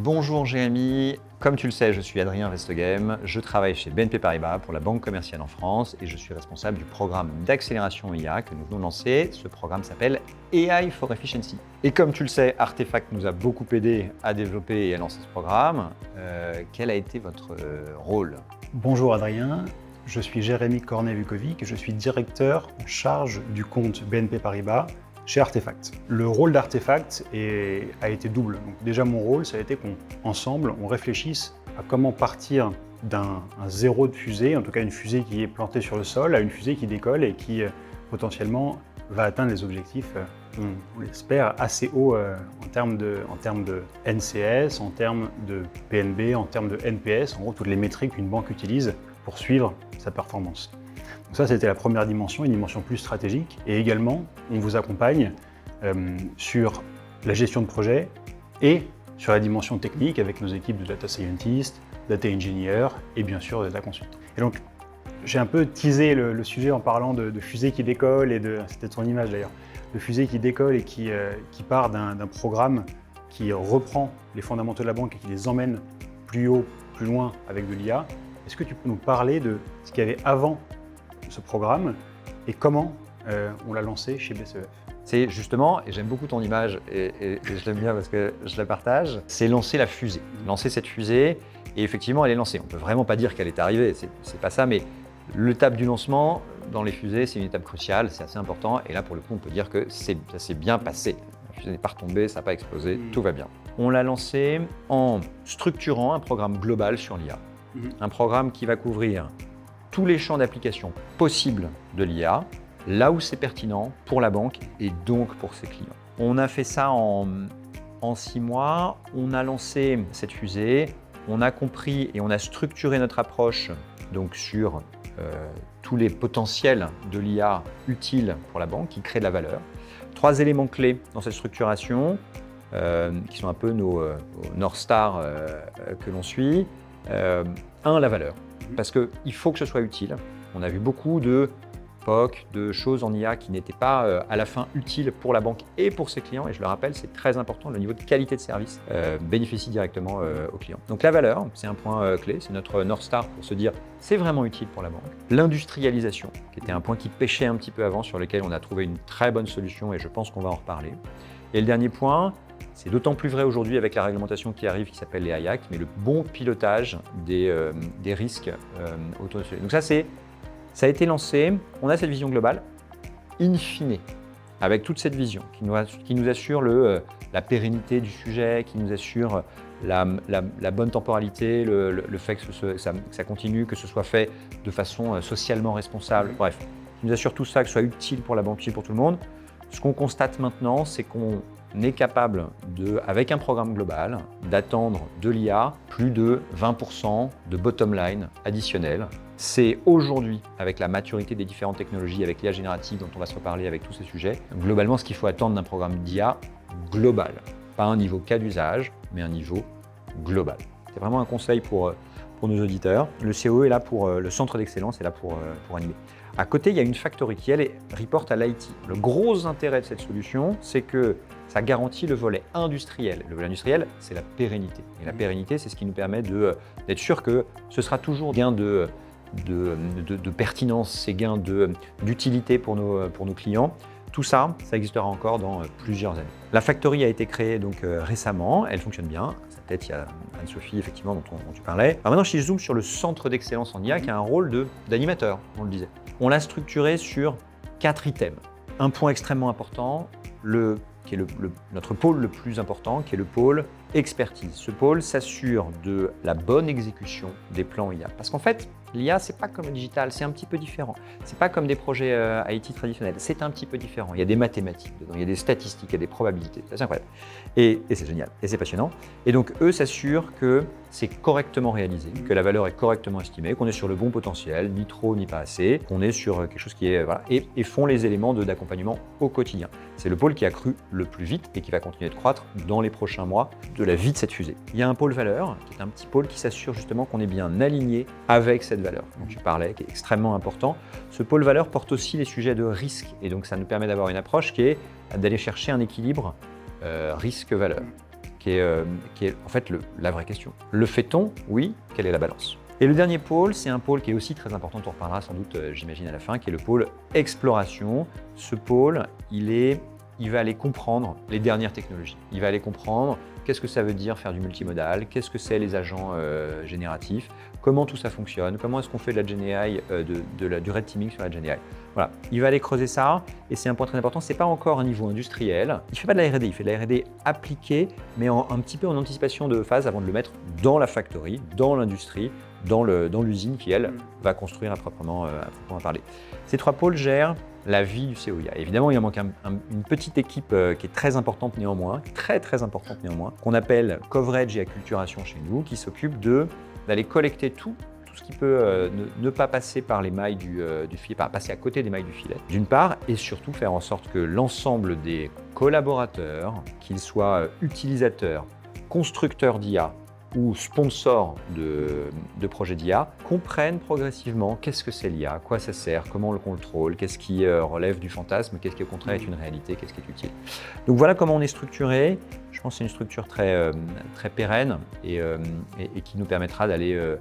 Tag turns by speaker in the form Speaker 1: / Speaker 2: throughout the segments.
Speaker 1: Bonjour Jérémy, comme tu le sais, je suis Adrien Vestoghem, je travaille chez BNP Paribas pour la Banque commerciale en France et je suis responsable du programme d'accélération IA que nous venons de lancer. Ce programme s'appelle AI for Efficiency. Et comme tu le sais, Artefact nous a beaucoup aidé à développer et à lancer ce programme. Quel a été votre rôle?
Speaker 2: Bonjour Adrien, je suis Jérémy Cornet-Vukovic et je suis directeur en charge du compte BNP Paribas chez Artefact. Le rôle d'Artefact a été double. Donc déjà mon rôle, ça a été qu'ensemble, on réfléchisse à comment partir d'un zéro de fusée, en tout cas une fusée qui est plantée sur le sol, à une fusée qui décolle et qui potentiellement va atteindre les objectifs, on l'espère, assez hauts en termes de NCS, en termes de PNB, en termes de NPS, en gros toutes les métriques qu'une banque utilise pour suivre sa performance. Donc ça, c'était la première dimension, une dimension plus stratégique. Et également, on vous accompagne sur la gestion de projet et sur la dimension technique avec nos équipes de data scientists, data engineers et bien sûr de data consultants. Et donc, j'ai un peu teasé le sujet en parlant de fusée qui décolle et c'était ton image d'ailleurs, de fusée qui décolle et qui part d'un programme qui reprend les fondamentaux de la banque et qui les emmène plus haut, plus loin avec de l'IA. Est-ce que tu peux nous parler de ce qu'il y avait avant ce programme et comment on l'a lancé chez BCEF?
Speaker 1: C'est justement, et j'aime beaucoup ton image et je l'aime bien parce que je la partage, c'est lancer la fusée. Lancer cette fusée et effectivement elle est lancée. On ne peut vraiment pas dire qu'elle est arrivée, c'est pas ça, mais l'étape du lancement dans les fusées, c'est une étape cruciale, c'est assez important et là pour le coup on peut dire que ça s'est bien passé. La fusée n'est pas retombée, ça n'a pas explosé, tout va bien. On l'a lancé en structurant un programme global sur l'IA. Un programme qui va couvrir tous les champs d'application possibles de l'IA, là où c'est pertinent pour la banque et donc pour ses clients. On a fait ça en 6 mois, on a lancé cette fusée, on a compris et on a structuré notre approche donc sur tous les potentiels de l'IA utiles pour la banque qui créent de la valeur. 3 éléments clés dans cette structuration qui sont un peu nos North Star que l'on suit. 1, la valeur. Parce qu'il faut que ce soit utile. On a vu beaucoup de POC, de choses en IA qui n'étaient pas à la fin utiles pour la banque et pour ses clients. Et je le rappelle, c'est très important, le niveau de qualité de service bénéficie directement aux clients. Donc la valeur, c'est un point clé, c'est notre North Star pour se dire c'est vraiment utile pour la banque. L'industrialisation, qui était un point qui pêchait un petit peu avant, sur lequel on a trouvé une très bonne solution et je pense qu'on va en reparler. Et le dernier point, c'est d'autant plus vrai aujourd'hui avec la réglementation qui arrive, qui s'appelle les IAC, mais le bon pilotage des risques autour de celui. Donc ça a été lancé, on a cette vision globale, in fine, avec toute cette vision qui nous assure la pérennité du sujet, qui nous assure la bonne temporalité, le fait que ça continue, que ce soit fait de façon socialement responsable, bref, qui nous assure tout ça, que ce soit utile pour la banque, utile pour tout le monde. Ce qu'on constate maintenant, c'est qu'on est capable, avec un programme global, d'attendre de l'IA plus de 20% de bottom line additionnel. C'est aujourd'hui, avec la maturité des différentes technologies, avec l'IA générative dont on va se reparler avec tous ces sujets, globalement ce qu'il faut attendre d'un programme d'IA global. Pas un niveau cas d'usage, mais un niveau global. C'est vraiment un conseil pour nos auditeurs. Le COE est là pour, le centre d'excellence est là pour animer. À côté, il y a une factory qui, elle, reporte à l'IT. Le gros intérêt de cette solution, c'est que ça garantit le volet industriel. Le volet industriel, c'est la pérennité. Et la pérennité, c'est ce qui nous permet d'être sûr que ce sera toujours gain de pertinence, ces gains d'utilité pour nos clients. Tout ça, ça existera encore dans plusieurs années. La factory a été créée donc récemment, elle fonctionne bien. Sa tête, il y a Anne-Sophie, effectivement, dont tu parlais. Alors maintenant, si je zoome sur le centre d'excellence en IA, qui a un rôle d'animateur, on le disait. On l'a structuré sur 4 items. Un point extrêmement important, qui est notre pôle le plus important, qui est le pôle expertise. Ce pôle s'assure de la bonne exécution des plans IA. Parce qu'en fait, l'IA, c'est pas comme le digital, c'est un petit peu différent. C'est pas comme des projets IT traditionnels, c'est un petit peu différent. Il y a des mathématiques dedans, il y a des statistiques, il y a des probabilités. C'est incroyable. Et c'est génial, et c'est passionnant. Et donc, eux s'assurent que c'est correctement réalisé, que la valeur est correctement estimée, qu'on est sur le bon potentiel, ni trop ni pas assez, qu'on est sur quelque chose qui est... Voilà, et font les éléments d'accompagnement au quotidien. C'est le pôle qui a cru le plus vite et qui va continuer de croître dans les prochains mois de la vie de cette fusée. Il y a un pôle valeur, qui est un petit pôle qui s'assure justement qu'on est bien aligné avec cette valeur dont tu parlais, qui est extrêmement important. Ce pôle valeur porte aussi les sujets de risque, et donc ça nous permet d'avoir une approche qui est d'aller chercher un équilibre risque-valeur. qui est en fait la vraie question. Le fait-on? Oui. Quelle est la balance? Et le dernier pôle, c'est un pôle qui est aussi très important, on en reparlera sans doute, j'imagine, à la fin, qui est le pôle exploration. Ce pôle, il va aller comprendre les dernières technologies. Il va aller comprendre qu'est-ce que ça veut dire faire du multimodal, qu'est-ce que c'est les agents génératifs, comment tout ça fonctionne, comment est-ce qu'on fait de la GenAI, du red teaming sur la GenAI. Voilà, il va aller creuser ça, et c'est un point très important, c'est pas encore un niveau industriel. Il fait pas de la R&D, il fait de la R&D appliquée, mais un petit peu en anticipation de phase avant de le mettre dans la factory, dans l'industrie, dans l'usine qui, elle, va construire à proprement parler. Ces 3 pôles gèrent la vie du COIA. Évidemment, il en manque une petite équipe qui est très importante néanmoins, très importante néanmoins, qu'on appelle coverage et acculturation chez nous, qui s'occupe d'aller collecter tout ce qui peut ne pas passer par les mailles du filet, pas passer à côté des mailles du filet, d'une part, et surtout faire en sorte que l'ensemble des collaborateurs, qu'ils soient utilisateurs, constructeurs d'IA, ou sponsors de projets d'IA, comprennent progressivement qu'est-ce que c'est l'IA, à quoi ça sert, comment on le contrôle, qu'est-ce qui relève du fantasme, qu'est-ce qui au contraire est une réalité, qu'est-ce qui est utile. Donc voilà comment on est structuré. Je pense que c'est une structure très pérenne et qui nous permettra d'aller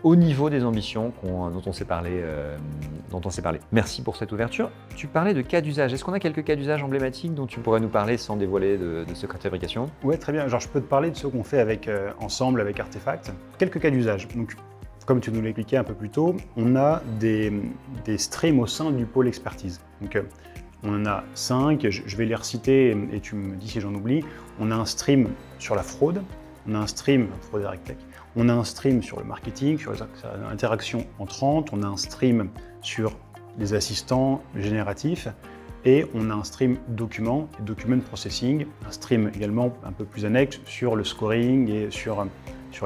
Speaker 1: au niveau des ambitions dont on s'est parlé. Merci pour cette ouverture. Tu parlais de cas d'usage. Est-ce qu'on a quelques cas d'usage emblématiques dont tu pourrais nous parler sans dévoiler de secret de fabrication?
Speaker 2: Oui, très bien. Genre, je peux te parler de ce qu'on fait ensemble avec Artefact. Quelques cas d'usage. Donc, comme tu nous l'expliquais un peu plus tôt, on a des streams au sein du pôle expertise. Donc, on en a 5. Je vais les reciter et tu me dis si j'en oublie. On a un stream sur la fraude. On a un stream, fraude et RegTech. On a un stream sur le marketing, sur les interactions entrantes, on a un stream sur les assistants génératifs et on a un stream document processing, un stream également un peu plus annexe sur le scoring et sur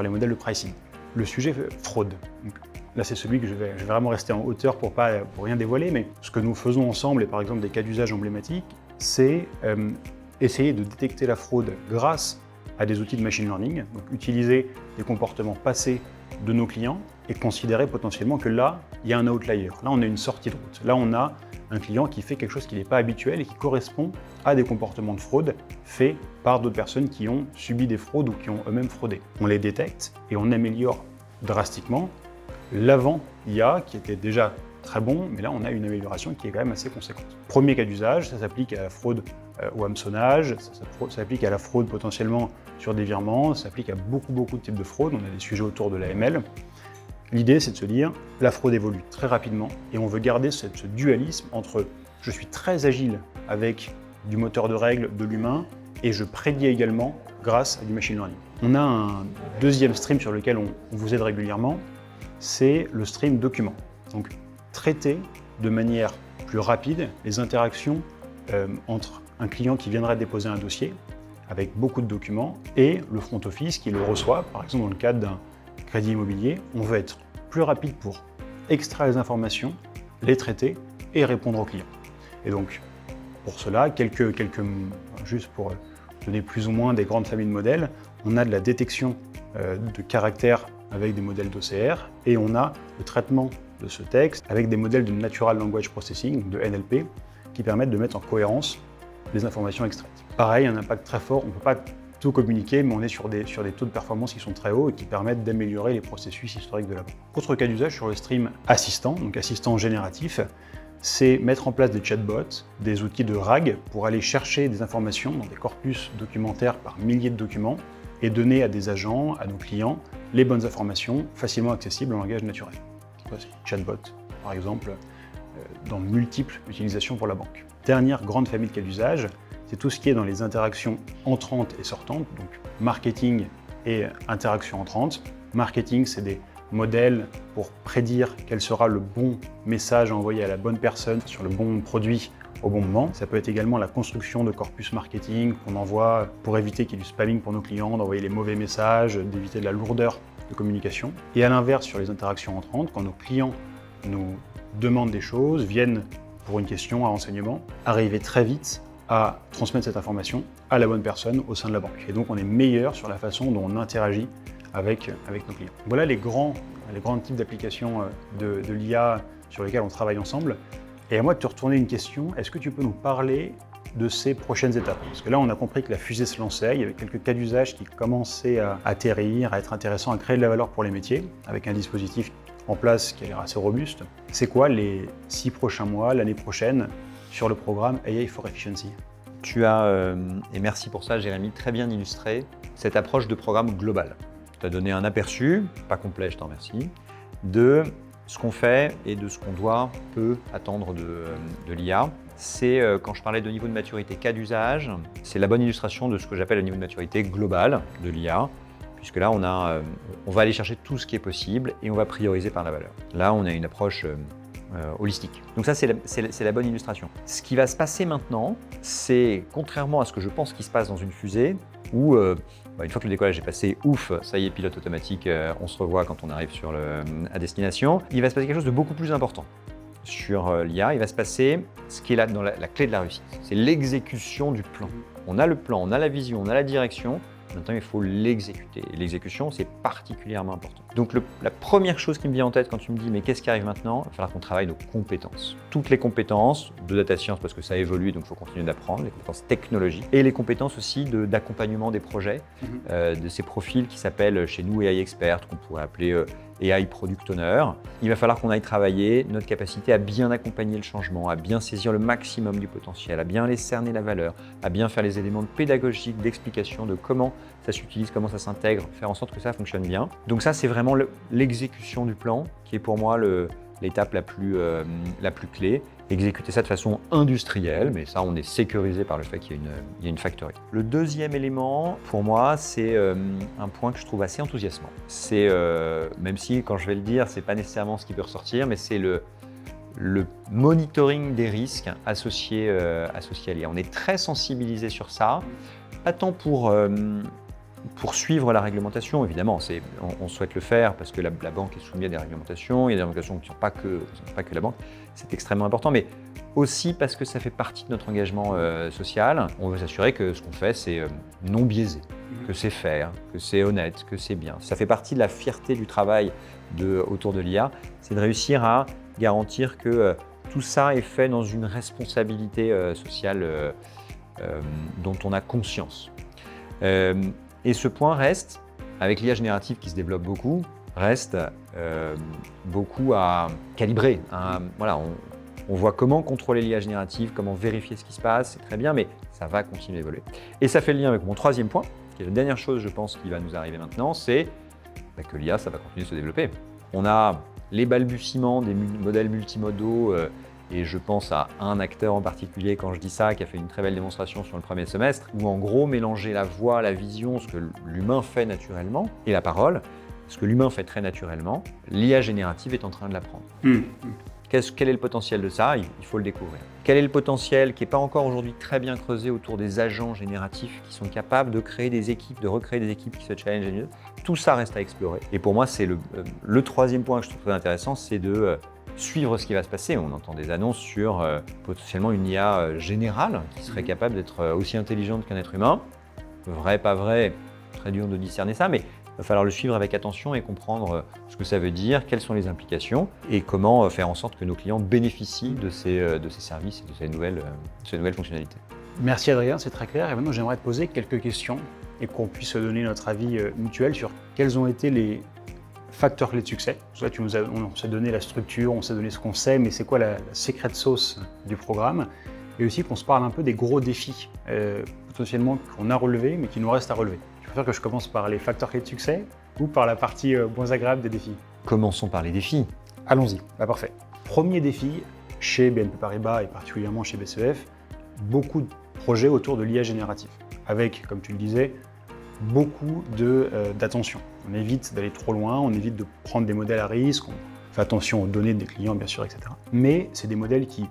Speaker 2: les modèles de pricing. Le sujet fraude. Donc, là, c'est celui que je vais vraiment rester en hauteur pour rien dévoiler, mais ce que nous faisons ensemble, et par exemple des cas d'usage emblématiques, c'est essayer de détecter la fraude grâce à des outils de machine learning, donc utiliser des comportements passés de nos clients et considérer potentiellement que là, il y a un outlier. Là, on a une sortie de route. Là, on a un client qui fait quelque chose qui n'est pas habituel et qui correspond à des comportements de fraude faits par d'autres personnes qui ont subi des fraudes ou qui ont eux-mêmes fraudé. On les détecte et on améliore drastiquement l'avant IA qui était déjà très bon, mais là, on a une amélioration qui est quand même assez conséquente. Premier cas d'usage, ça s'applique à la fraude au hameçonnage, ça s'applique à la fraude potentiellement sur des virements, ça s'applique à beaucoup de types de fraude. On a des sujets autour de l'AML. L'idée, c'est de se dire, la fraude évolue très rapidement et on veut garder ce dualisme entre je suis très agile avec du moteur de règles, de l'humain, et je prédis également grâce à du machine learning. On a un deuxième stream sur lequel on vous aide régulièrement, c'est le stream document. Donc, traiter de manière plus rapide les interactions entre un client qui viendrait déposer un dossier avec beaucoup de documents et le front office qui le reçoit, par exemple dans le cadre d'un crédit immobilier. On veut être plus rapide pour extraire les informations, les traiter et répondre aux clients. Et donc, pour cela, juste pour donner plus ou moins des grandes familles de modèles, on a de la détection de caractères avec des modèles d'OCR et on a le traitement de ce texte avec des modèles de Natural Language Processing, de NLP, qui permettent de mettre en cohérence les informations extraites. Pareil, un impact très fort, on ne peut pas tout communiquer, mais on est sur des taux de performance qui sont très hauts et qui permettent d'améliorer les processus historiques de la banque. Autre cas d'usage sur le stream assistant, donc assistant génératif, c'est mettre en place des chatbots, des outils de RAG pour aller chercher des informations dans des corpus documentaires par milliers de documents et donner à des agents, à nos clients, les bonnes informations facilement accessibles en langage naturel. Chatbot, par exemple, dans multiples utilisations pour la banque. Dernière grande famille de cas d'usage, c'est tout ce qui est dans les interactions entrantes et sortantes, donc marketing et interactions entrantes. Marketing, c'est des modèles pour prédire quel sera le bon message à envoyer à la bonne personne sur le bon produit au bon moment. Ça peut être également la construction de corpus marketing qu'on envoie pour éviter qu'il y ait du spamming pour nos clients, d'envoyer les mauvais messages, d'éviter de la lourdeur de communication. Et à l'inverse, sur les interactions entrantes, quand nos clients nous demandent des choses, viennent pour une question, un renseignement, arriver très vite à transmettre cette information à la bonne personne au sein de la banque. Et donc on est meilleur sur la façon dont on interagit avec nos clients. Voilà les grands types d'applications de l'IA sur lesquels on travaille ensemble. Et à moi de te retourner une question, est-ce que tu peux nous parler de ces prochaines étapes? Parce que là, on a compris que la fusée se lançait, il y avait quelques cas d'usage qui commençaient à atterrir, à être intéressants, à créer de la valeur pour les métiers, avec un dispositif en place qui a l'air assez robuste. C'est quoi les 6 prochains mois, l'année prochaine, sur le programme AI for Efficiency?
Speaker 1: Tu as, et merci pour ça Jérémy, très bien illustré cette approche de programme global. Tu as donné un aperçu, pas complet, je t'en remercie, de ce qu'on fait et de ce qu'on peut attendre de l'IA. C'est, quand je parlais de niveau de maturité cas d'usage, c'est la bonne illustration de ce que j'appelle le niveau de maturité global de l'IA, puisque là, on va aller chercher tout ce qui est possible et on va prioriser par la valeur. Là, on a une approche holistique. Donc ça, c'est la bonne illustration. Ce qui va se passer maintenant, c'est, contrairement à ce que je pense qui se passe dans une fusée, où une fois que le décollage est passé, ouf, ça y est, pilote automatique, on se revoit quand on arrive à destination, il va se passer quelque chose de beaucoup plus important. Sur l'IA, il va se passer ce qui est là dans la clé de la réussite. C'est l'exécution du plan. On a le plan, on a la vision, on a la direction. Maintenant, il faut l'exécuter. Et l'exécution, c'est particulièrement important. Donc, la première chose qui me vient en tête quand tu me dis « mais qu'est-ce qui arrive maintenant ?» Il va falloir qu'on travaille nos compétences. Toutes les compétences de data science, parce que ça évolue, donc il faut continuer d'apprendre, les compétences technologiques, et les compétences aussi d'accompagnement des projets, de ces profils qui s'appellent chez nous AI Expert, qu'on pourrait appeler AI Product Owner. Il va falloir qu'on aille travailler notre capacité à bien accompagner le changement, à bien saisir le maximum du potentiel, à bien aller cerner la valeur, à bien faire les éléments pédagogiques, d'explication de comment ça s'utilise, comment ça s'intègre, faire en sorte que ça fonctionne bien. Donc ça, c'est vraiment l'exécution du plan qui est pour moi l'étape la plus clé. Exécuter ça de façon industrielle, mais ça, on est sécurisé par le fait qu'il y a une factory. Le deuxième élément, pour moi, c'est un point que je trouve assez enthousiasmant. C'est, même si, quand je vais le dire, c'est pas nécessairement ce qui peut ressortir, mais c'est le monitoring des risques associés à l'IA. On est très sensibilisé sur ça, pas tant pour suivre la réglementation, évidemment, on souhaite le faire parce que la banque est soumise à des réglementations, il y a des réglementations qui ne sont pas que la banque, c'est extrêmement important, mais aussi parce que ça fait partie de notre engagement social. On veut s'assurer que ce qu'on fait, c'est non biaisé, que c'est fair, que c'est honnête, que c'est bien. Ça fait partie de la fierté du travail autour de l'IA, c'est de réussir à garantir que tout ça est fait dans une responsabilité sociale dont on a conscience. Et ce point reste, avec l'IA générative qui se développe beaucoup, reste beaucoup à calibrer. Voilà, on voit comment contrôler l'IA générative, comment vérifier ce qui se passe, c'est très bien, mais ça va continuer à évoluer. Et ça fait le lien avec mon troisième point, qui est la dernière chose, je pense, qui va nous arriver maintenant, c'est que l'IA, ça va continuer de se développer. On a les balbutiements des modèles multimodaux, et je pense à un acteur en particulier quand je dis ça, qui a fait une très belle démonstration sur le premier semestre, où en gros, mélanger la voix, la vision, ce que l'humain fait naturellement, et la parole, ce que l'humain fait très naturellement, l'IA générative est en train de l'apprendre. Quel est le potentiel de ça? Il faut le découvrir. Quel est le potentiel qui n'est pas encore aujourd'hui très bien creusé autour des agents génératifs qui sont capables de créer des équipes, de recréer des équipes qui se challengent? Tout ça reste à explorer. Et pour moi, c'est le troisième point que je trouve très intéressant, c'est de suivre ce qui va se passer. On entend des annonces sur potentiellement une IA générale qui serait capable d'être aussi intelligente qu'un être humain. Vrai, pas vrai, très dur de discerner ça, mais il va falloir le suivre avec attention et comprendre ce que ça veut dire, quelles sont les implications et comment faire en sorte que nos clients bénéficient de ces services et de ces nouvelles fonctionnalités. Merci Adrien, c'est très clair. Et maintenant, j'aimerais te poser quelques questions et qu'on puisse donner notre avis mutuel sur quels ont été les facteurs clés de succès. Là, on s'est donné la structure, on s'est donné ce qu'on sait, mais c'est quoi la secret sauce du programme? Et aussi qu'on se parle un peu des gros défis, potentiellement qu'on a relevés, mais qui nous restent à relever. Tu préfères que je commence par les facteurs clés de succès ou par la partie moins agréable des défis? Commençons par les défis. Allons-y, parfait. Premier défi, chez BNP Paribas et particulièrement chez BCEF, beaucoup de projets autour de l'IA générative, avec, comme tu le disais, beaucoup d'attention. On évite d'aller trop loin, on évite de prendre des modèles à risque, on fait attention aux données des clients, bien sûr, etc. Mais c'est des modèles qui,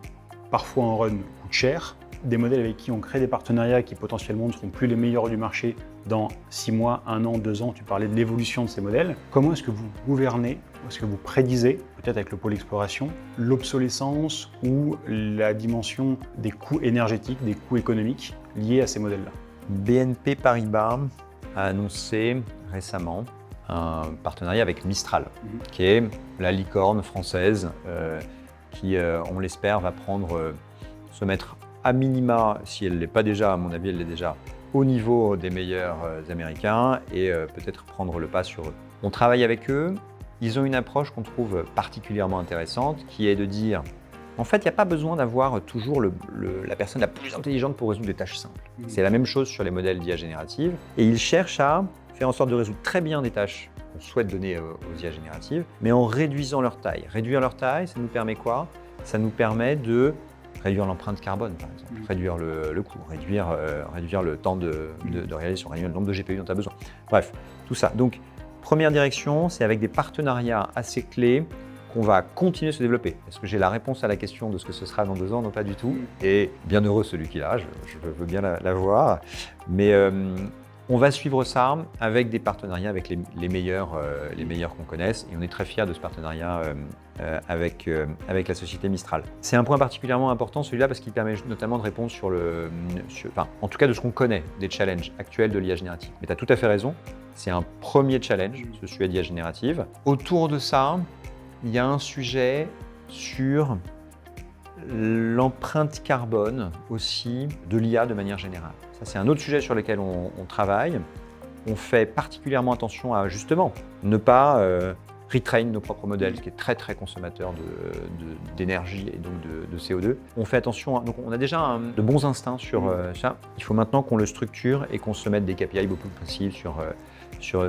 Speaker 1: parfois en run, coûtent cher, des modèles avec qui on crée des partenariats qui potentiellement ne seront plus les meilleurs du marché dans 6 mois, 1 an, 2 ans. Tu parlais de l'évolution de ces modèles. Comment est-ce que vous gouvernez, est-ce que vous prédisez, peut-être avec le pôle exploration, l'obsolescence ou la dimension des coûts énergétiques, des coûts économiques liés à ces modèles-là? BNP Paribas a annoncé récemment un partenariat avec Mistral, qui est la licorne française qui, on l'espère, va se mettre à minima, si elle ne l'est pas déjà, à mon avis, elle l'est déjà, au niveau des meilleurs Américains et peut-être prendre le pas sur eux. On travaille avec eux. Ils ont une approche qu'on trouve particulièrement intéressante, qui est de dire, en fait, il n'y a pas besoin d'avoir toujours la personne la plus intelligente pour résoudre des tâches simples. C'est la même chose sur les modèles d'IA générative. Et ils cherchent à faire en sorte de résoudre très bien des tâches qu'on souhaite donner aux IA génératives, mais en réduisant leur taille. Réduire leur taille, ça nous permet quoi? Ça nous permet de réduire l'empreinte carbone, par exemple, réduire le coût, réduire le temps de réalisation, réduire le nombre de GPU dont tu as besoin. Bref, tout ça. Donc, première direction, c'est avec des partenariats assez clés qu'on va continuer de se développer. Est-ce que j'ai la réponse à la question de ce que ce sera dans 2 ans? Non, pas du tout. Et bien heureux celui qui l'a, je veux bien la voir. Mais on va suivre ça avec des partenariats avec les meilleurs qu'on connaisse. Et on est très fiers de ce partenariat avec la société Mistral. C'est un point particulièrement important, celui-là, parce qu'il permet notamment de répondre en tout cas de ce qu'on connaît des challenges actuels de l'IA générative. Mais tu as tout à fait raison, c'est un premier challenge, ce sujet d'IA générative. Autour de ça, il y a un sujet sur l'empreinte carbone aussi de l'IA de manière générale. Ça, c'est un autre sujet sur lequel on travaille. On fait particulièrement attention à justement ne pas retrain nos propres modèles, qui est très très consommateur d'énergie et donc de CO2. On fait attention, donc on a déjà de bons instincts sur ça. Il faut maintenant qu'on le structure et qu'on se mette des KPI beaucoup plus précis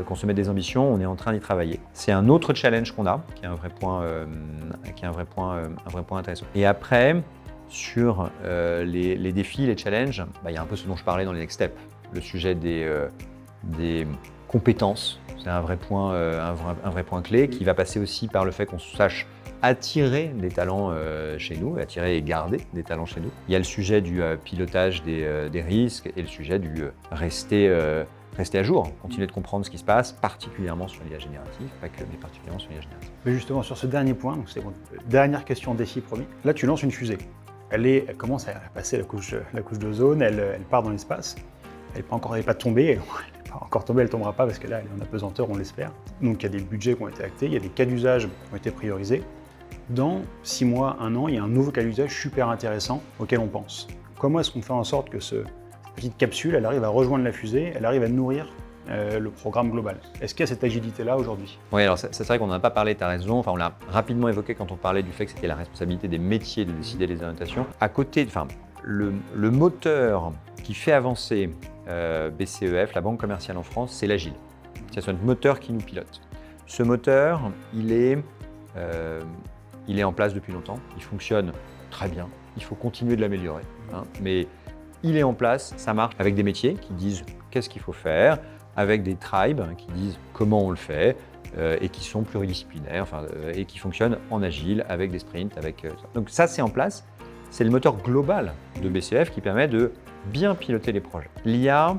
Speaker 1: qu'on se mette des ambitions. On est en train d'y travailler. C'est un autre challenge qu'on a, qui est un vrai point intéressant. Et après, sur les défis, les challenges, il y a un peu ce dont je parlais dans les next steps, le sujet des compétences. C'est un vrai point clé qui va passer aussi par le fait qu'on sache attirer des talents chez nous, attirer et garder des talents chez nous. Il y a le sujet du pilotage des risques et le sujet du rester à jour, continuer de comprendre ce qui se passe, particulièrement sur l'IA générative, pas que, mais particulièrement sur l'IA générative.
Speaker 2: Mais justement, sur ce dernier point, donc c'est bon, dernière question défi promis. Là, tu lances une fusée. Elle commence à passer la couche d'ozone, elle part dans l'espace. Elle n'est pas tombée, elle n'est pas encore tombée, elle ne tombera pas parce que là, elle est en apesanteur, on l'espère. Donc il y a des budgets qui ont été actés, il y a des cas d'usage qui ont été priorisés. Dans 6 mois, 1 an, il y a un nouveau cas d'usage super intéressant auquel on pense. Comment est-ce qu'on fait en sorte que cette petite capsule, elle arrive à rejoindre la fusée, elle arrive à nourrir le programme global? Est-ce qu'il y a cette agilité-là aujourd'hui?
Speaker 1: Oui, alors c'est vrai qu'on n'en a pas parlé, tu as raison. Enfin, on l'a rapidement évoqué quand on parlait du fait que c'était la responsabilité des métiers de décider les orientations. À côté, le moteur qui fait avancer BCEF, la Banque commerciale en France, c'est l'agile. C'est notre moteur qui nous pilote. Ce moteur, il est en place depuis longtemps, il fonctionne très bien, il faut continuer de l'améliorer. Mais il est en place, ça marche avec des métiers qui disent qu'est-ce qu'il faut faire, avec des tribes qui disent comment on le fait et qui sont pluridisciplinaires et qui fonctionnent en agile avec des sprints. Donc ça, c'est en place. C'est le moteur global de BCEF qui permet de bien piloter les projets. L'IA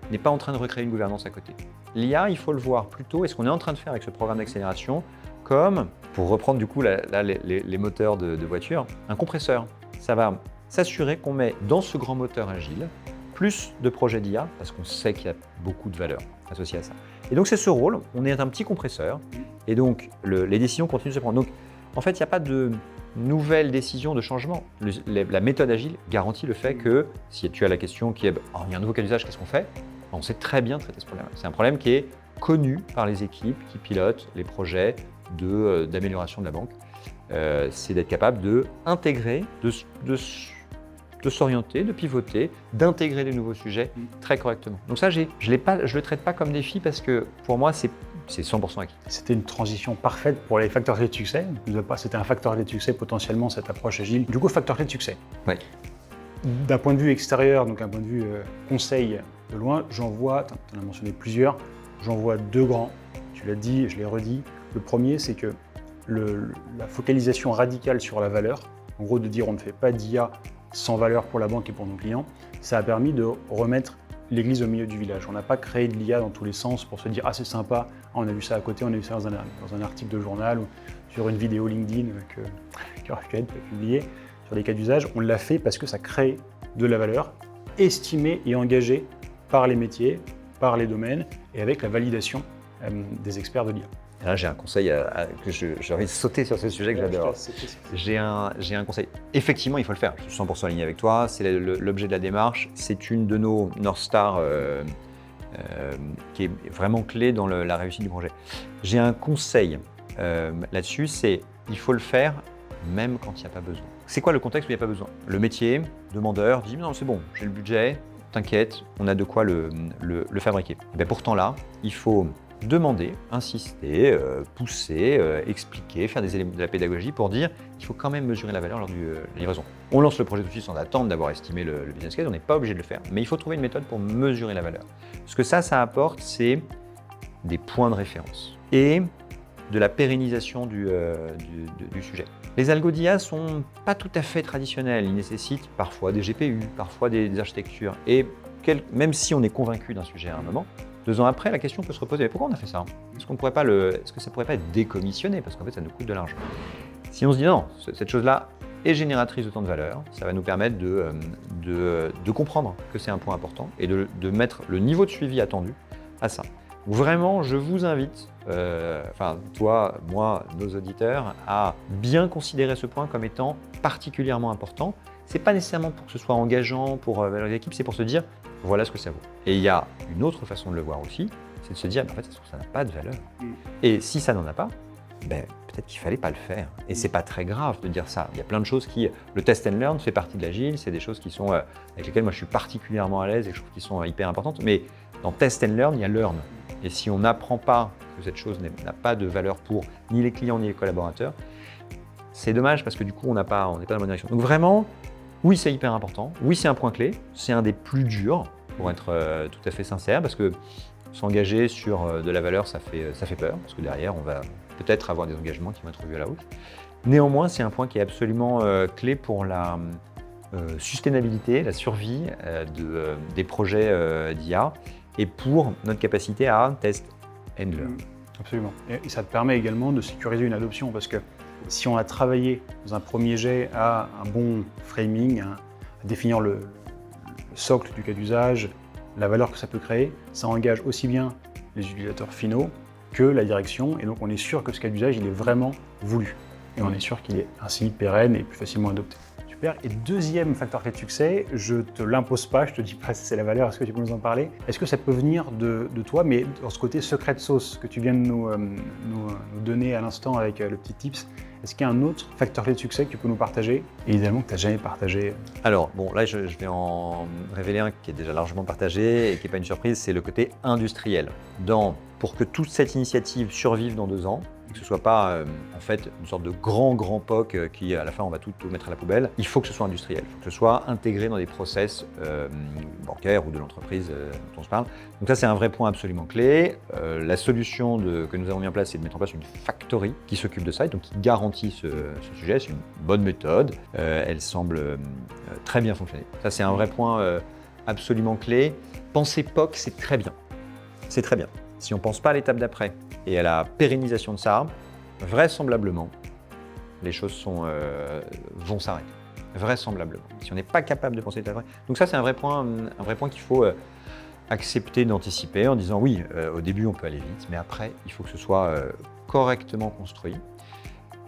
Speaker 1: n'est pas en train de recréer une gouvernance à côté. L'IA, il faut le voir plutôt, et ce qu'on est en train de faire avec ce programme d'accélération, comme, pour reprendre du coup les moteurs de voiture, un compresseur. Ça va s'assurer qu'on met dans ce grand moteur agile plus de projets d'IA, parce qu'on sait qu'il y a beaucoup de valeur associée à ça. Et donc c'est ce rôle, on est un petit compresseur, et donc les décisions continuent de se prendre. Donc en fait, il n'y a pas de nouvelles décisions de changement. La méthode agile garantit le fait que, si tu as la question qui est « il y a un nouveau cas d'usage, qu'est-ce qu'on fait ?» On sait très bien traiter ce problème. C'est un problème qui est connu par les équipes qui pilotent les projets d'amélioration de la banque. C'est d'être capable d'intégrer, de s'orienter, de pivoter, d'intégrer des nouveaux sujets très correctement. Donc ça, je le traite pas comme défi parce que pour moi, c'est 100% acquis.
Speaker 2: C'était une transition parfaite pour les facteurs clés de succès. C'était un facteur clé de succès potentiellement, cette approche agile. Du coup, facteur clé de succès.
Speaker 1: Oui.
Speaker 2: D'un point de vue extérieur, donc un point de vue conseil de loin, j'en vois, tu en as mentionné plusieurs, j'en vois 2 grands. Tu l'as dit, je l'ai redit. Le premier, c'est que la focalisation radicale sur la valeur, en gros de dire on ne fait pas d'IA sans valeur pour la banque et pour nos clients, ça a permis de remettre l'église au milieu du village. On n'a pas créé de l'IA dans tous les sens pour se dire « Ah, c'est sympa, on a vu ça à côté, on a vu ça dans un article de journal ou sur une vidéo LinkedIn qui aurait pu être publiée sur des cas d'usage. » On l'a fait parce que ça crée de la valeur estimée et engagée par les métiers, par les domaines et avec la validation des experts de l'IA.
Speaker 1: Et là, j'ai un conseil que j'ai envie de sauter sur ce sujet que j'adore. J'ai un conseil. Effectivement, il faut le faire. Je suis 100% aligné avec toi. C'est l'objet de la démarche. C'est une de nos North Star qui est vraiment clé dans la réussite du projet. J'ai un conseil là-dessus, c'est il faut le faire même quand il n'y a pas besoin. C'est quoi le contexte où il n'y a pas besoin? Le métier, demandeur, dit non, c'est bon, j'ai le budget, t'inquiète, on a de quoi le fabriquer. Et bien pourtant là, il faut demander, insister, pousser, expliquer, faire de la pédagogie pour dire qu'il faut quand même mesurer la valeur lors de la livraison. On lance le projet tout de suite sans attendre d'avoir estimé le business case, on n'est pas obligé de le faire, mais il faut trouver une méthode pour mesurer la valeur. Ce que ça apporte, c'est des points de référence et de la pérennisation du sujet. Les algos d'IA sont pas tout à fait traditionnels, ils nécessitent parfois des GPU, parfois des architectures, et même si on est convaincu d'un sujet à un moment, 2 ans après, la question peut se reposer, mais pourquoi on a fait ça? Est-ce que ça pourrait pas être décommissionné? Parce qu'en fait, ça nous coûte de l'argent. Si on se dit non, cette chose-là est génératrice de temps de valeur, ça va nous permettre de comprendre que c'est un point important et de mettre le niveau de suivi attendu à ça. Vraiment, je vous invite, toi, moi, nos auditeurs, à bien considérer ce point comme étant particulièrement important. C'est pas nécessairement pour que ce soit engageant pour les équipes, c'est pour se dire voilà ce que ça vaut. Et il y a une autre façon de le voir aussi, c'est de se dire en fait ça n'a pas de valeur. Et si ça n'en a pas, peut-être qu'il fallait pas le faire. Et c'est pas très grave de dire ça. Il y a plein de choses le test and learn fait partie de l'agile, c'est des choses qui sont avec lesquelles moi je suis particulièrement à l'aise et je trouve qu'ils sont hyper importantes. Mais dans test and learn, il y a learn. Et si on n'apprend pas que cette chose n'a pas de valeur pour ni les clients ni les collaborateurs, c'est dommage parce que du coup on n'est pas dans la bonne direction. Donc vraiment, oui c'est hyper important, oui c'est un point clé, c'est un des plus durs pour être tout à fait sincère parce que s'engager sur de la valeur ça fait peur parce que derrière on va peut-être avoir des engagements qui vont être revus à la hausse. Néanmoins c'est un point qui est absolument clé pour la sustainabilité, la survie des projets d'IA et pour notre capacité à test and learn.
Speaker 2: Absolument. Et ça te permet également de sécuriser une adoption parce que si on a travaillé dans un premier jet à un bon framing, à définir le socle du cas d'usage, la valeur que ça peut créer, ça engage aussi bien les utilisateurs finaux que la direction et donc on est sûr que ce cas d'usage il est vraiment voulu et on est sûr qu'il est ainsi pérenne et plus facilement adopté. Super. Et deuxième facteur clé de succès, je te l'impose pas, je te dis pas si c'est la valeur, est-ce que tu peux nous en parler? Est-ce que ça peut venir de toi, mais dans ce côté secret de sauce que tu viens de nous donner à l'instant avec le petit tips, est-ce qu'il y a un autre facteur clé de succès que tu peux nous partager et idéalement que tu n'as jamais partagé?
Speaker 1: Alors bon, là je vais en révéler un qui est déjà largement partagé et qui n'est pas une surprise, c'est le côté industriel. Pour que toute cette initiative survive dans 2 ans, que ce ne soit pas en fait une sorte de grand POC qui à la fin on va tout mettre à la poubelle, il faut que ce soit industriel, il faut que ce soit intégré dans des process bancaires ou de l'entreprise dont on se parle. Donc ça c'est un vrai point absolument clé. La solution que nous avons mis en place c'est de mettre en place une factory qui s'occupe de ça et donc qui garantit ce sujet. C'est une bonne méthode, elle semble très bien fonctionner. Ça c'est un vrai point absolument clé. Penser POC c'est très bien, c'est très bien. Si on ne pense pas à l'étape d'après et à la pérennisation de ça, vraisemblablement, les choses vont s'arrêter. Vraisemblablement. Si on n'est pas capable de penser à l'étape d'après. Donc ça, c'est un vrai point qu'il faut accepter d'anticiper en disant oui, au début, on peut aller vite, mais après, il faut que ce soit correctement construit.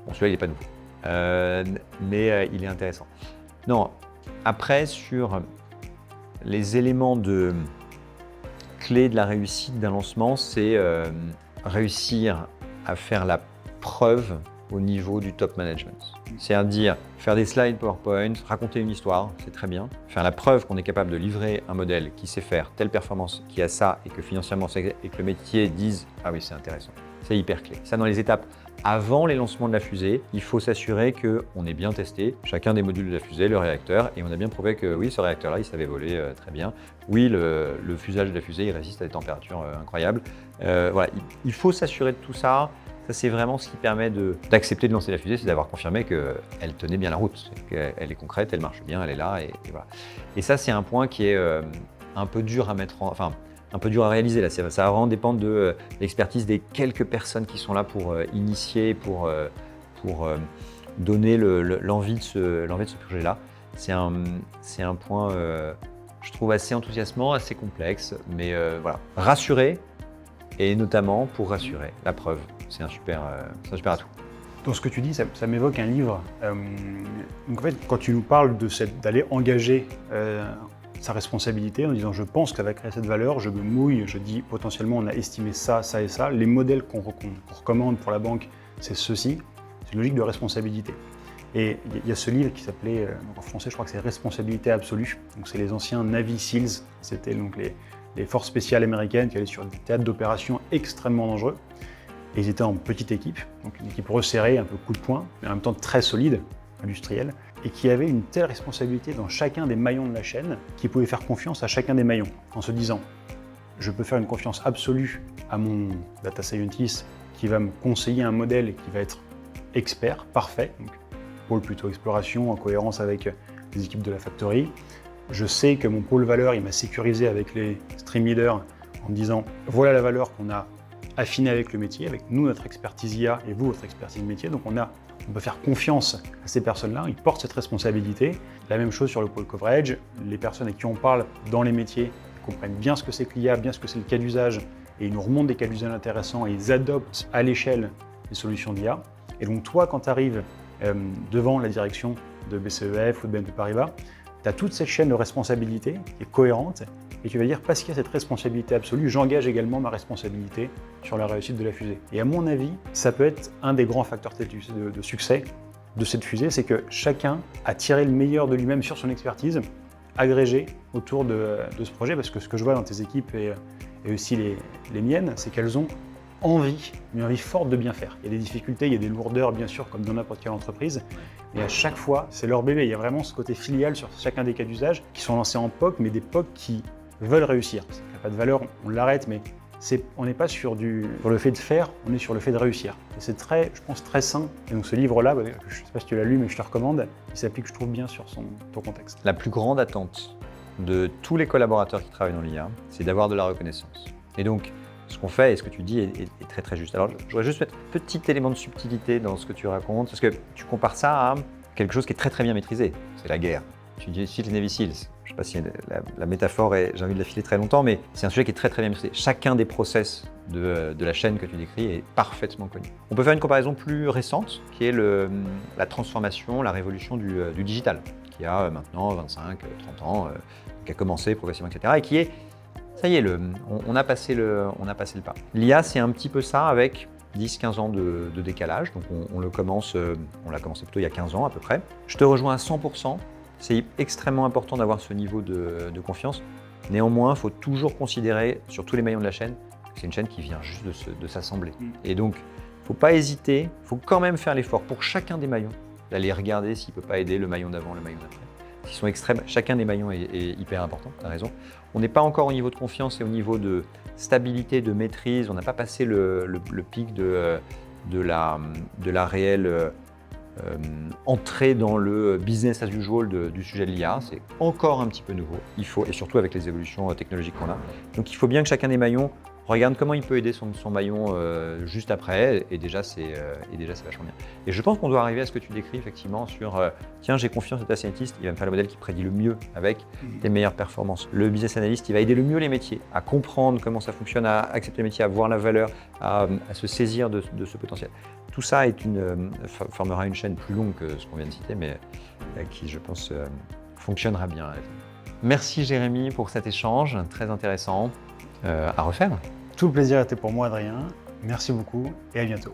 Speaker 1: Bon, celui-là, il n'est pas nouveau, mais il est intéressant. Non, après, sur les éléments clé de la réussite d'un lancement, c'est réussir à faire la preuve au niveau du top management. C'est-à-dire faire des slides PowerPoint, raconter une histoire, c'est très bien. Faire la preuve qu'on est capable de livrer un modèle qui sait faire telle performance, qui a ça, et que financièrement, et que le métier dise « Ah oui, c'est intéressant ». C'est hyper clé. Ça, dans les étapes avant les lancements de la fusée, il faut s'assurer qu'on ait bien testé chacun des modules de la fusée, le réacteur, et on a bien prouvé que oui, ce réacteur-là, il savait voler très bien. Oui, le fusage de la fusée, il résiste à des températures incroyables. Voilà, il faut s'assurer de tout ça. Ça, c'est vraiment ce qui permet d'accepter de lancer la fusée, c'est d'avoir confirmé qu'elle tenait bien la route, qu'elle est concrète, elle marche bien, elle est là, et voilà. Et ça, c'est un point qui est un peu dur à un peu dur à réaliser. Là. Ça va vraiment dépendre de l'expertise des quelques personnes qui sont là pour initier, pour donner l'envie de ce projet-là. C'est un point, je trouve, assez enthousiasmant, assez complexe, mais voilà. Rassurer, et notamment pour rassurer. La preuve, c'est un super atout.
Speaker 2: Dans ce que tu dis, ça m'évoque un livre. Donc en fait, quand tu nous parles d'aller engager sa responsabilité en disant je pense que ça va créer cette valeur, je me mouille, je dis potentiellement on a estimé ça, ça et ça, les modèles qu'on recommande pour la banque, c'est ceci, c'est une logique de responsabilité. Et il y a ce livre qui s'appelait, en français je crois que c'est Responsabilité absolue, donc c'est les anciens Navy SEALs, c'était donc les forces spéciales américaines qui allaient sur des théâtres d'opérations extrêmement dangereux. Et ils étaient en petite équipe, donc une équipe resserrée, un peu coup de poing, mais en même temps très solide, industrielle, et qui avait une telle responsabilité dans chacun des maillons de la chaîne qu'ils pouvaient faire confiance à chacun des maillons, en se disant je peux faire une confiance absolue à mon data scientist qui va me conseiller un modèle qui va être expert, parfait, donc pôle plutôt exploration en cohérence avec les équipes de la factory. Je sais que mon pôle valeur, il m'a sécurisé avec les stream leaders en me disant voilà la valeur qu'on a affinée avec le métier, avec nous notre expertise IA et vous votre expertise métier, donc on peut faire confiance à ces personnes-là, ils portent cette responsabilité. La même chose sur le pôle coverage, les personnes à qui on parle dans les métiers comprennent bien ce que c'est que l'IA, bien ce que c'est le cas d'usage, et ils nous remontent des cas d'usage intéressants et ils adoptent à l'échelle les solutions d'IA. Et donc toi, quand tu arrives devant la direction de BCEF ou de BNP Paribas, tu as toute cette chaîne de responsabilité qui est cohérente, et tu vas dire, parce qu'il y a cette responsabilité absolue, j'engage également ma responsabilité sur la réussite de la fusée. Et à mon avis, ça peut être un des grands facteurs de succès de cette fusée, c'est que chacun a tiré le meilleur de lui-même sur son expertise, agrégé autour de ce projet, parce que ce que je vois dans tes équipes et aussi les miennes, c'est qu'elles ont une envie forte de bien faire. Il y a des difficultés, il y a des lourdeurs, bien sûr, comme dans n'importe quelle entreprise, mais à chaque fois, c'est leur bébé. Il y a vraiment ce côté filial sur chacun des cas d'usage qui sont lancés en POC, mais des POC qui veulent réussir. Il n'y a pas de valeur, on l'arrête, mais on n'est pas sur le fait de faire, on est sur le fait de réussir. Et c'est je pense, très sain. Et donc ce livre-là, je ne sais pas si tu l'as lu, mais je te recommande, il s'applique, je trouve, bien sur ton contexte.
Speaker 1: La plus grande attente de tous les collaborateurs qui travaillent dans l'IA, c'est d'avoir de la reconnaissance. Et donc, ce qu'on fait et ce que tu dis est très très juste. Alors, je voudrais juste mettre un petit élément de subtilité dans ce que tu racontes, parce que tu compares ça à quelque chose qui est très très bien maîtrisé, c'est la guerre. Tu dis les Navy Seals, je ne sais pas si la métaphore j'ai envie de la filer très longtemps, mais c'est un sujet qui est très très bien maîtrisé. Chacun des process de la chaîne que tu décris est parfaitement connu. On peut faire une comparaison plus récente, qui est la transformation, la révolution du digital, qui a maintenant 25, 30 ans, qui a commencé progressivement, etc. et qui est ça y est, on a passé le pas. L'IA, c'est un petit peu ça avec 10-15 ans de décalage. Donc on l'a commencé plutôt il y a 15 ans à peu près. Je te rejoins à 100%. C'est extrêmement important d'avoir ce niveau de confiance. Néanmoins, il faut toujours considérer sur tous les maillons de la chaîne que c'est une chaîne qui vient juste de s'assembler. Et donc, il ne faut pas hésiter, il faut quand même faire l'effort pour chacun des maillons d'aller regarder s'il ne peut pas aider le maillon d'avant, le maillon d'après. Qui sont extrêmes. Chacun des maillons est hyper important, tu as raison. On n'est pas encore au niveau de confiance et au niveau de stabilité, de maîtrise. On n'a pas passé le pic de la réelle entrée dans le business as usual du sujet de l'IA. C'est encore un petit peu nouveau. Et surtout avec les évolutions technologiques qu'on a. Donc il faut bien que chacun des maillons regarde comment il peut aider son maillon juste après, et déjà c'est vachement bien. Et je pense qu'on doit arriver à ce que tu décris effectivement sur tiens, j'ai confiance au data scientist, il va me faire le modèle qui prédit le mieux avec des meilleures performances. Le business analyst, il va aider le mieux les métiers à comprendre comment ça fonctionne, à accepter le métier, à voir la valeur, à se saisir de ce potentiel. Tout ça formera une chaîne plus longue que ce qu'on vient de citer, mais qui, je pense, fonctionnera bien. Merci Jérémy pour cet échange très intéressant. À refaire.
Speaker 2: Tout le plaisir était pour moi, Adrien. Merci beaucoup et à bientôt.